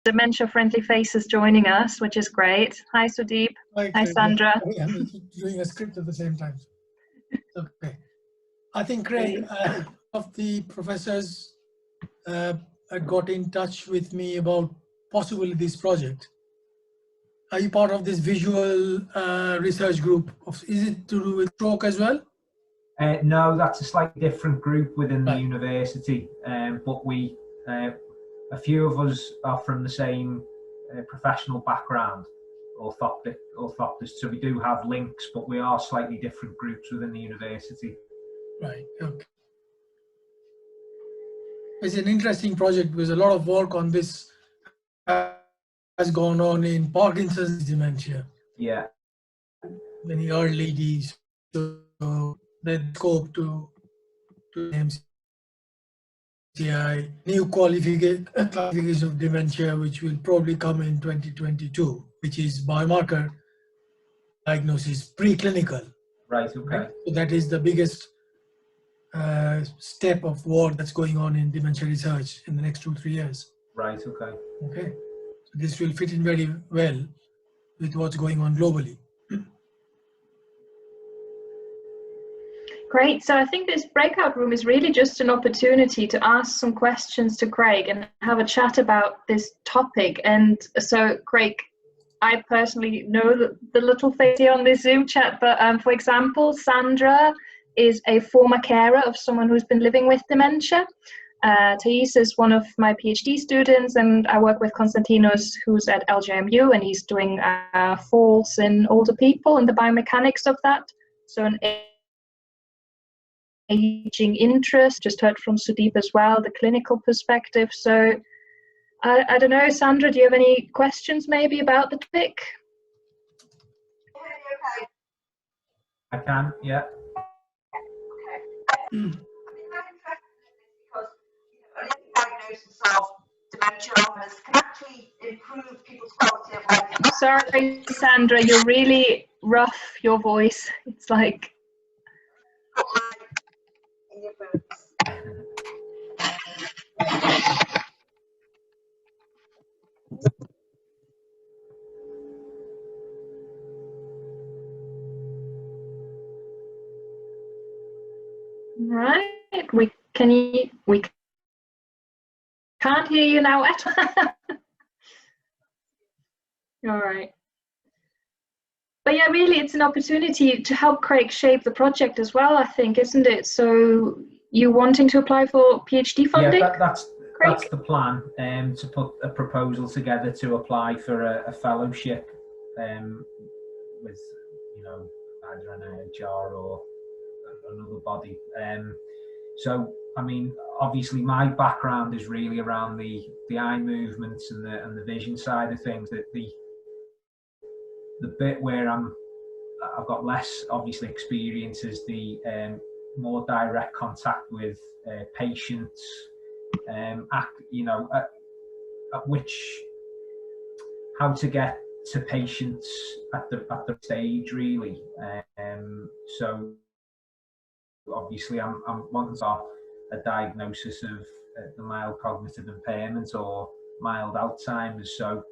dementia-friendly faces joining us, which is great. Hi, Sudeep. Hi, Sandra. I'm doing a script at the same time. Okay. I think, Craig, of the professors got in touch with me about possibly this project. Are you part of this visual research group? Is it to do with stroke as well? No, that's a slightly different group within the university, but we, a few of us are from the same professional background, orthoptists, so we do have links, but we are slightly different groups within the university. Right, okay. It's an interesting project because a lot of work on this has gone on in Parkinson's dementia. Yeah. Many early Ds, so the scope to MCI, new classification of dementia, which will probably come in 2022, which is biomarker diagnosis, preclinical. Right, okay. Right? So that is the biggest step of work that's going on in dementia research in the next 2-3 years. Right, okay. Okay. So this will fit in very well with what's going on globally. Great. So I think this breakout room is really just an opportunity to ask some questions to Craig and have a chat about this topic. And so, Craig, I personally know the little face here on this Zoom chat, but for example, Sandra is a former carer of someone who's been living with dementia. Thais is one of my PhD students, and I work with Konstantinos, who's at LJMU, and he's doing falls in older people and the biomechanics of that. So an aging interest, just heard from Sudeep as well, the clinical perspective. So I don't know, Sandra, do you have any questions maybe about the topic? I can, yeah. Because diagnosis of dementia illness can actually improve people's quality of life. Sorry, Sandra, you're really rough, your voice. It's like... Right, we can't hear you now. All right. But yeah, really, it's an opportunity to help Craig shape the project as well, I think, isn't it? So you wanting to apply for PhD funding? Yeah, that's the plan, to put a proposal together to apply for a fellowship with, you know, either an NHR or another body. So, I mean, obviously my background is really around the eye movements and the vision side of things. That the bit where I've got less obviously experience is the more direct contact with patients, you know, how to get to patients at the stage really. So obviously I'm wanting to have a diagnosis of the mild cognitive impairment or mild Alzheimer's. So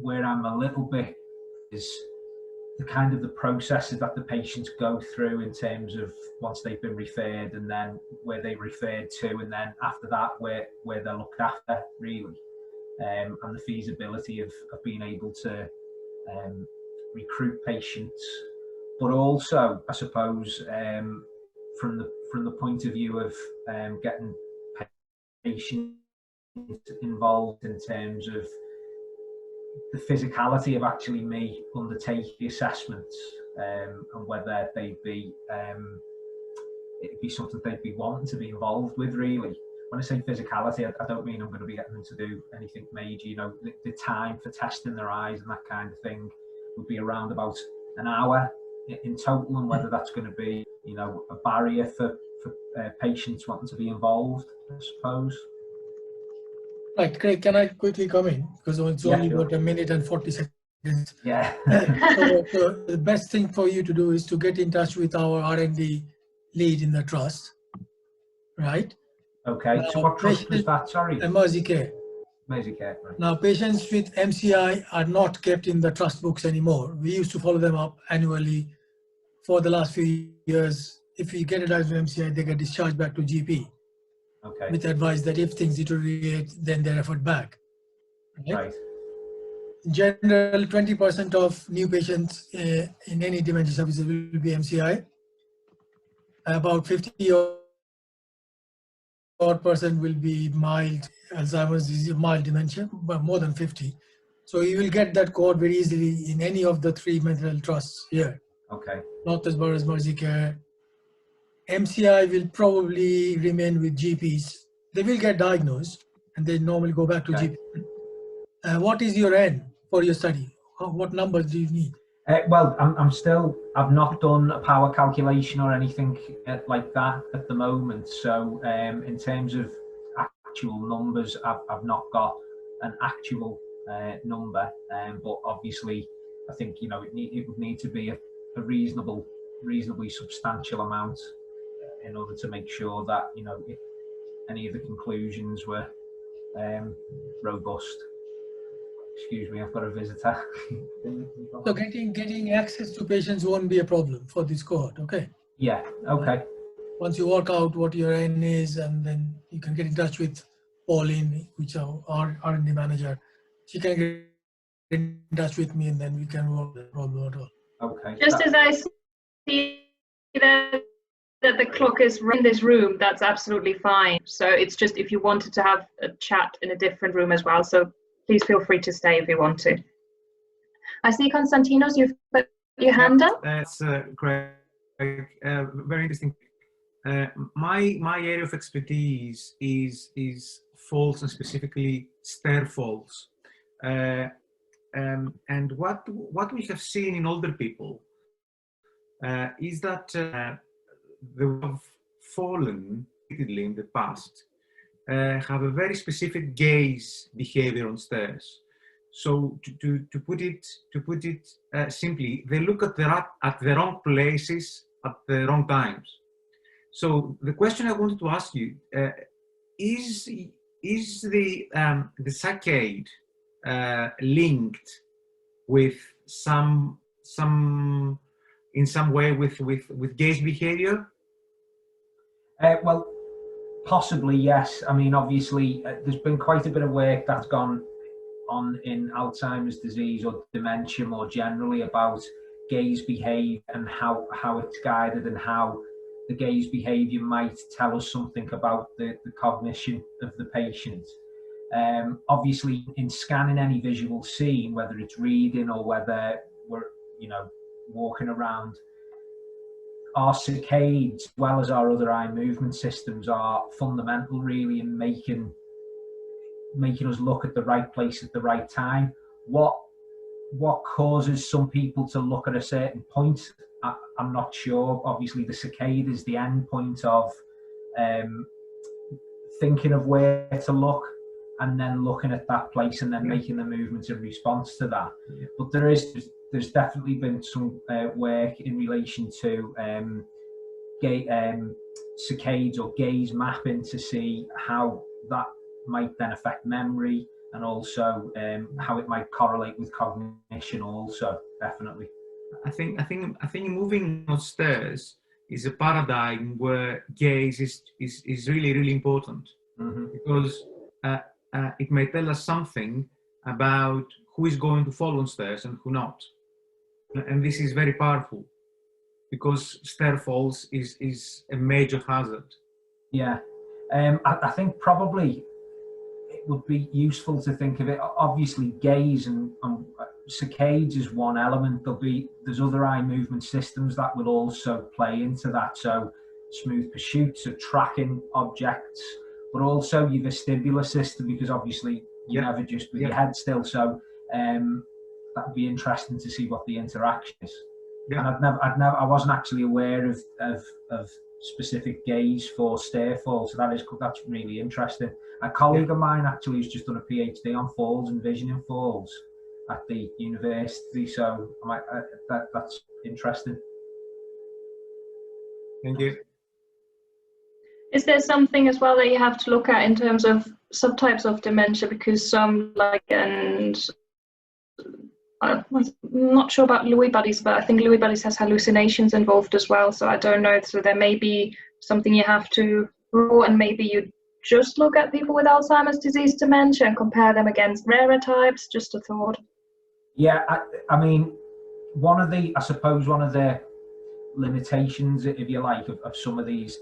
where I'm a little bit is the kind of the processes that the patients go through in terms of once they've been referred, and then where they referred to, and then after that where they're looked after really, and the feasibility of being able to recruit patients, but also I suppose from the point of view of getting patients involved in terms of the physicality of actually me undertake the assessments, and whether they'd be it'd be something they'd be wanting to be involved with really. When I say physicality, I don't mean I'm going to be getting them to do anything major. You know, the time for testing their eyes and that kind of thing would be around about an hour in total, and whether that's going to be, you know, a barrier for patients wanting to be involved, I suppose. Right, Craig, can I quickly come in? Because it's only about 1 minute and 40 seconds. Yeah. So the best thing for you to do is to get in touch with our R&D lead in the trust, right? Okay, so what trust was that, sorry? Mercy Care. Amazing care, right. Now, patients with MCI are not kept in the trust books anymore. We used to follow them up annually for the last few years. If we get a diagnosis of MCI, they get discharged back to GP Okay. with advice that if things deteriorate, then they're referred back. Right. In general, 20% of new patients in any dementia services will be MCI. About 50 odd percent will be mild Alzheimer's disease, mild dementia, but more than 50. So you will get that cohort very easily in any of the 3 mental health trusts here. Okay. Northwest Boroughs, Merseycare. MCI will probably remain with GPs. They will get diagnosed and they normally go back to Okay. GP. What is your N for your study? What numbers do you need? Well, I've not done a power calculation or anything like that at the moment. So in terms of actual numbers, I've not got an actual number. But obviously, I think, you know, it would need to be a reasonably substantial amount in order to make sure that, you know, if any of the conclusions were robust. Excuse me, I've got a visitor. So getting access to patients won't be a problem for this cohort, okay? Yeah, okay. Once you work out what your N is, and then you can get in touch with Pauline, which is our R&D manager. She can get in touch with me, and then we can work the problem at all. Okay. Just as I see that the clock is in this room, that's absolutely fine. So it's just if you wanted to have a chat in a different room as well. So please feel free to stay if you want to. I see, Konstantinos, you've put your hand up. That's great. Very interesting. My area of expertise is falls, and specifically stair falls. And what we have seen in older people is that they have fallen repeatedly in the past, have a very specific gaze behavior on stairs. So to put it simply, they look at the wrong places at the wrong times. So the question I wanted to ask you is the saccade linked with in some way with gaze behavior? Well, possibly yes. I mean, obviously, there's been quite a bit of work that's gone on in Alzheimer's disease or dementia more generally about gaze behavior and how it's guided, and how the gaze behavior might tell us something about the cognition of the patient. Obviously, in scanning any visual scene, whether it's reading or whether we're, you know, walking around, our saccades, as well as our other eye movement systems, are fundamental really in making us look at the right place at the right time. What causes some people to look at a certain point, I'm not sure. Obviously, the saccade is the end point of thinking of where to look, and then looking at that place, and then making the movements in response to that. Yeah. But there's definitely been some work in relation to saccades or gaze mapping to see how that might then affect memory, and also how it might correlate with cognition also, definitely. I think moving upstairs is a paradigm where gaze is really, really important. Mm-hmm. Because it may tell us something about who is going to fall on stairs and who not. And this is very powerful, because stair falls is a major hazard. Yeah, I think probably it would be useful to think of it, obviously gaze and saccades is one element. There's other eye movement systems that will also play into that. So smooth pursuits of tracking objects, but also your vestibular system, because obviously you never just with your head still. So that would be interesting to see what the interaction is. Yeah. And I wasn't actually aware of specific gaze for stair falls, so that's really interesting. A colleague of mine actually has just done a PhD on falls and vision in falls at the university, so that's interesting. Thank you. Is there something as well that you have to look at in terms of subtypes of dementia? Because some, like, and I'm not sure about Lewy bodies, but I think Lewy bodies has hallucinations involved as well. So I don't know. So there may be something you have to rule, and maybe you just look at people with Alzheimer's disease dementia and compare them against rarer types. Just a thought. Yeah, I mean, I suppose one of the limitations, if you like, of some of these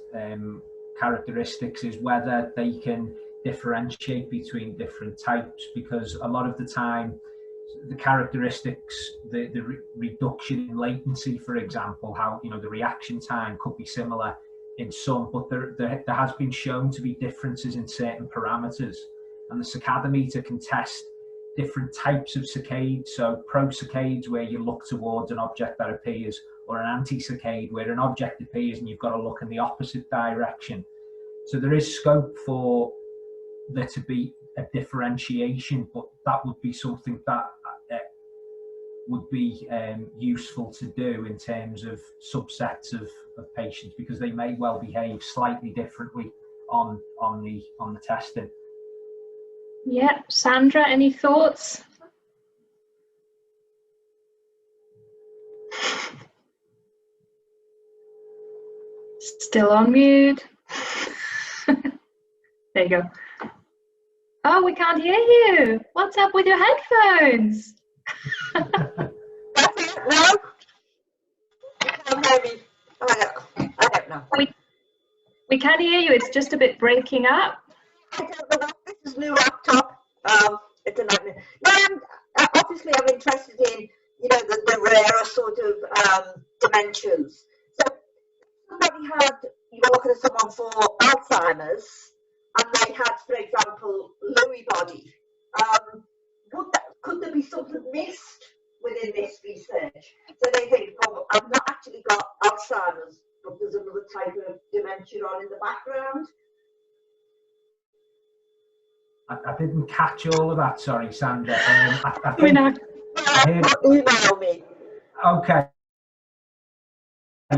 characteristics is whether they can differentiate between different types, because a lot of the time the characteristics, the reduction in latency, for example, how, you know, the reaction time could be similar in some, but there has been shown to be differences in certain parameters, and the saccadimeter can test different types of saccades. So pro-saccades, where you look towards an object that appears, or an anti-saccade, where an object appears and you've got to look in the opposite direction. So there is scope for there to be a differentiation, but that would be something that would be useful to do in terms of subsets of patients, because they may well behave slightly differently on the testing. Yeah, Sandra, any thoughts? Still on mute. There you go. Oh, we can't hear you. What's up with your headphones? That's it, no? You can't hear me. I don't know. We can hear you, it's just a bit breaking up. I don't know what this is, new laptop. It's a nightmare. No, obviously I'm interested in, you know, the rarer sort of dementias. So somebody had, you were looking at someone for Alzheimer's, and they had, for example, Lewy body. Could there be something missed within this research? So they think, oh, I've not actually got Alzheimer's, but there's another type of dementia on in the background. I didn't catch all of that, sorry, Sandra. I We think know. Email me. Okay.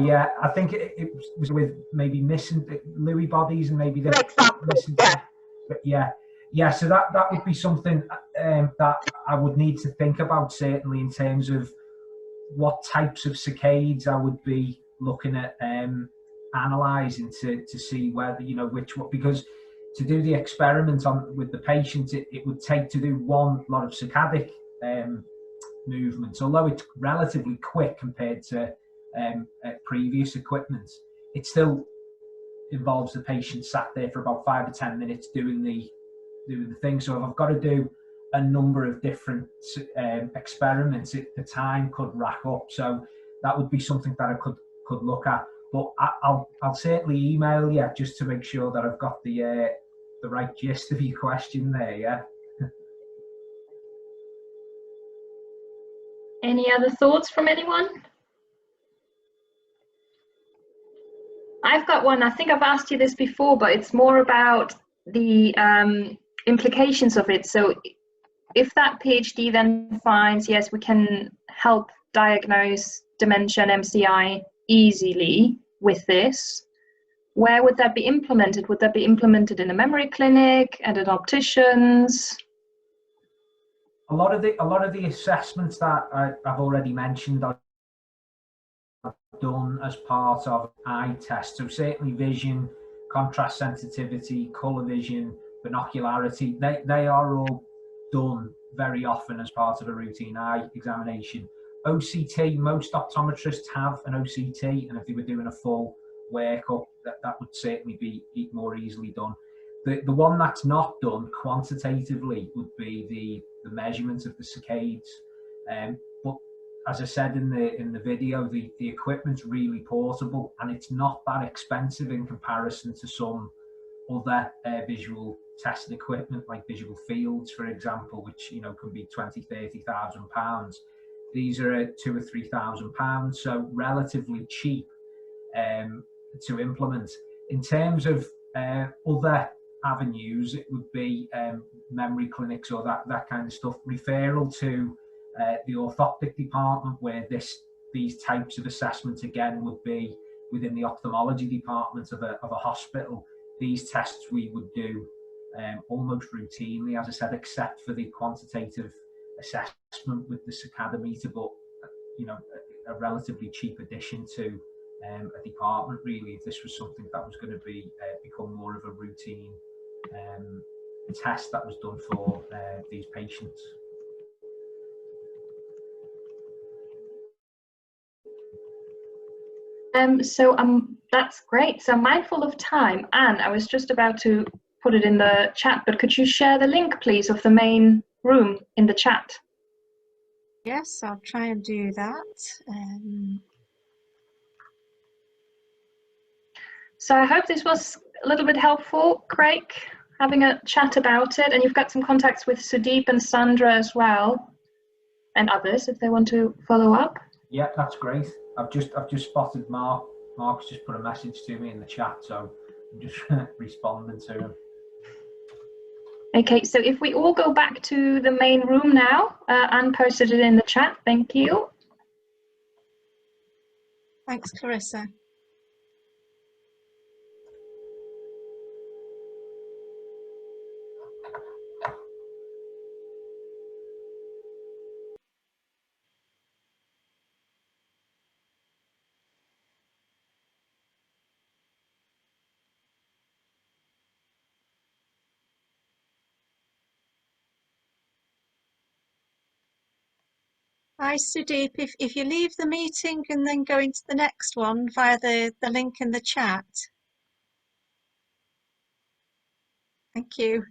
Yeah, I think it was with maybe missing Lewy bodies and maybe the missing. Yeah. Yeah. So that would be something that I would need to think about, certainly, in terms of what types of saccades I would be looking at analysing to see whether, you know, which one, because to do the experiment with the patient, it would take to do one lot of saccadic movements, although it's relatively quick compared to previous equipment. It still involves the patient sat there for about 5 or 10 minutes doing the thing. So if I've got to do a number of different experiments, the time could rack up. So that would be something that I could look at. But I'll certainly email you just to make sure that I've got the right gist of your question there. Yeah. Any other thoughts from anyone? I've got one. I think I've asked you this before, but it's more about the implications of it. So if that PhD then finds, yes, we can help diagnose dementia and MCI easily with this, where would that be implemented? Would that be implemented in a memory clinic, at an optician's? A lot of the assessments that I've already mentioned are done as part of eye tests. So certainly vision, contrast sensitivity, colour vision, binocularity, they are all done very often as part of a routine eye examination. OCT, most optometrists have an OCT, and if they were doing a full workup, that would certainly be more easily done. The one that's not done quantitatively would be the measurement of the saccades. But as I said in the video, the equipment's really portable, and it's not that expensive in comparison to some other visual testing equipment like visual fields, for example, which, you know, can be 20,000–30,000 pounds. These are at £2,000 or £3,000, so relatively cheap to implement. In terms of other avenues, it would be memory clinics or that kind of stuff. Referral to the orthoptic department, where these types of assessments again would be within the ophthalmology department of a hospital. these tests we would do almost routinely, as I said, except for the quantitative assessment with the Academy, but you know, a relatively cheap addition to a department, really, if this was something that was going to be become more of a routine test that was done for these patients. That's great. So mindful of time, Anne, I was just about to put it in the chat, but could you share the link, please, of the main room in the chat? Yes, I'll try and do that. So I hope this was a little bit helpful, Craig, having a chat about it. And you've got some contacts with Sudeep and Sandra as well, and others if they want to follow up. Yeah, that's great. I've just spotted Mark. Mark's just put a message to me in the chat, so I'm just responding to him. Okay, so if we all go back to the main room now, Anne posted it in the chat. Thank you. Thanks, Clarissa. Hi, Sudeep. If you leave the meeting and then go into the next one via the link in the chat. Thank you.